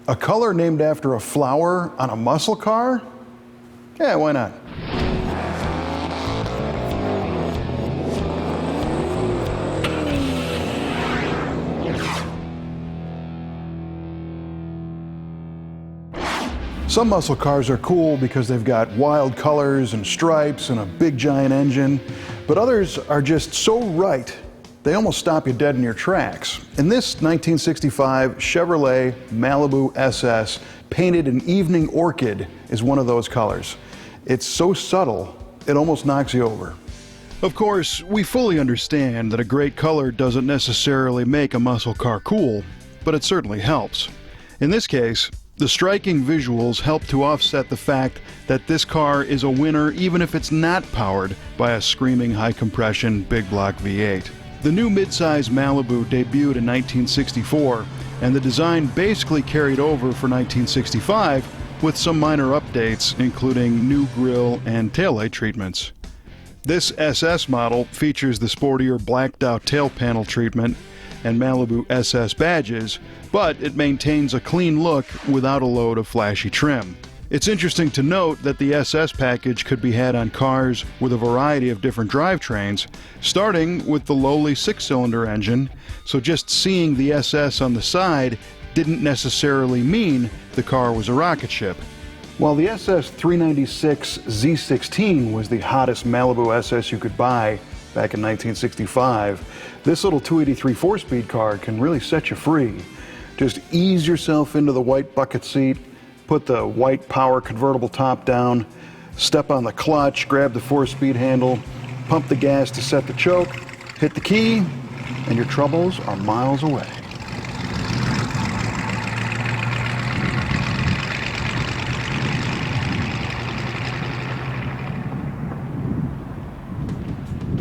A color named after a flower on a muscle car? Yeah, why not? Some muscle cars are cool because they've got wild colors and stripes and a big giant engine, but others are just so right, they almost stop you dead in your tracks. And this 1965 Chevrolet Malibu SS, painted in evening orchid, is one of those colors. It's so subtle, it almost knocks you over. Of course, we fully understand that a great color doesn't necessarily make a muscle car cool, but it certainly helps. In this case, the striking visuals help to offset the fact that this car is a winner even if it's not powered by a screaming high-compression big block V8. The new midsize Malibu debuted in 1964, and the design basically carried over for 1965 with some minor updates, including new grille and taillight treatments. This SS model features the sportier blacked-out tail panel treatment and Malibu SS badges, but it maintains a clean look without a load of flashy trim. It's interesting to note that the SS package could be had on cars with a variety of different drivetrains, starting with the lowly 6-cylinder engine, so just seeing the SS on the side didn't necessarily mean the car was a rocket ship. While the SS 396 Z16 was the hottest Malibu SS you could buy back in 1965, this little 283 4-speed car can really set you free. Just ease yourself into the white bucket seat, put the white power convertible top down, step on the clutch, grab the 4-speed handle, pump the gas to set the choke, hit the key, and your troubles are miles away.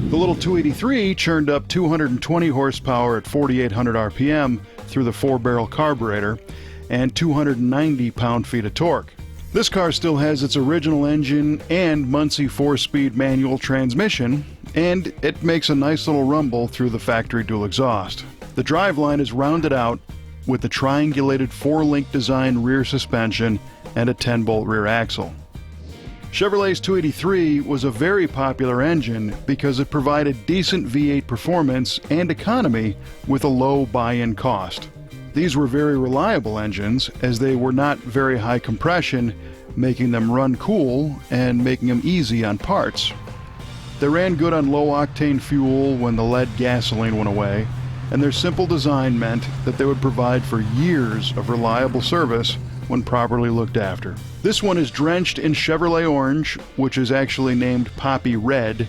The little 283 churned up 220 horsepower at 4,800 RPM through the 4-barrel carburetor and 290 pound-feet of torque. This car still has its original engine and Muncie 4-speed manual transmission, and it makes a nice little rumble through the factory dual exhaust. The driveline is rounded out with the triangulated 4-link design rear suspension and a 10-bolt rear axle. Chevrolet's 283 was a very popular engine because it provided decent V8 performance and economy with a low buy-in cost. These were very reliable engines as they were not very high compression, making them run cool and making them easy on parts. They ran good on low-octane fuel when the lead gasoline went away, and their simple design meant that they would provide for years of reliable service when properly looked after. This one is drenched in Chevrolet orange, which is actually named Poppy Red,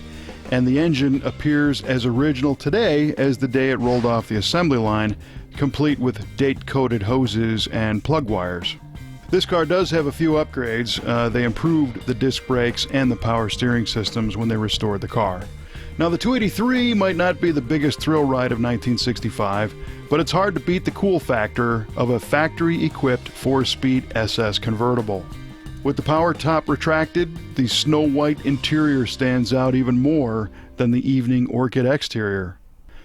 and the engine appears as original today as the day it rolled off the assembly line, complete with date-coated hoses and plug wires. This car does have a few upgrades. They improved the disc brakes and the power steering systems when they restored the car. Now, the 283 might not be the biggest thrill ride of 1965, but it's hard to beat the cool factor of a factory-equipped 4-speed SS convertible. With the power top retracted, the snow white interior stands out even more than the evening orchid exterior.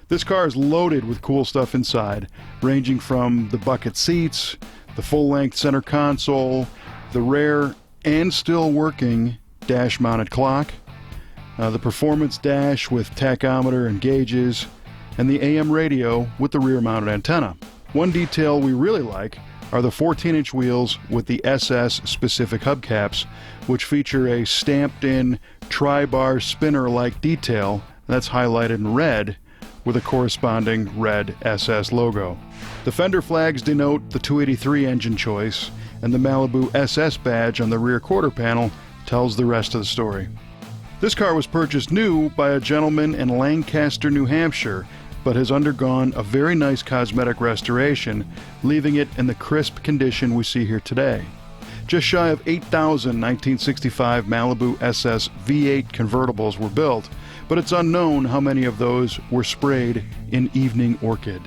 This car is loaded with cool stuff inside, ranging from the bucket seats, the full-length center console, the rare and still working dash-mounted clock, the performance dash with tachometer and gauges, and the AM radio with the rear-mounted antenna. One detail we really like are the 14-inch wheels with the SS-specific hubcaps, which feature a stamped-in tri-bar spinner-like detail that's highlighted in red with a corresponding red SS logo. The fender flags denote the 283 engine choice, and the Malibu SS badge on the rear quarter panel tells the rest of the story. This car was purchased new by a gentleman in Lancaster, New Hampshire, but has undergone a very nice cosmetic restoration, leaving it in the crisp condition we see here today. Just shy of 8,000 1965 Malibu SS V8 convertibles were built, but it's unknown how many of those were sprayed in evening orchid.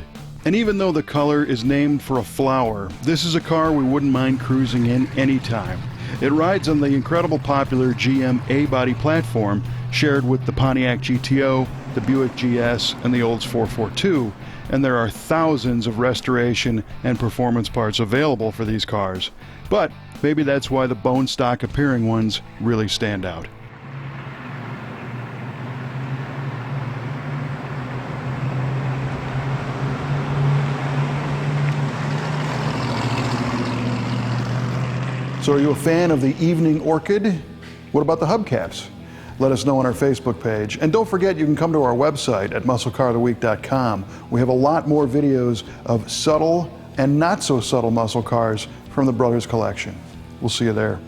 And even though the color is named for a flower, this is a car we wouldn't mind cruising in anytime. It rides on the incredibly popular GM A-body platform shared with the Pontiac GTO, the Buick GS, and the Olds 442, and there are thousands of restoration and performance parts available for these cars. But maybe that's why the bone stock appearing ones really stand out. So are you a fan of the Evening Orchid? What about the hubcaps? Let us know on our Facebook page. And don't forget, you can come to our website at musclecaroftheweek.com. We have a lot more videos of subtle and not so subtle muscle cars from the Brothers collection. We'll see you there.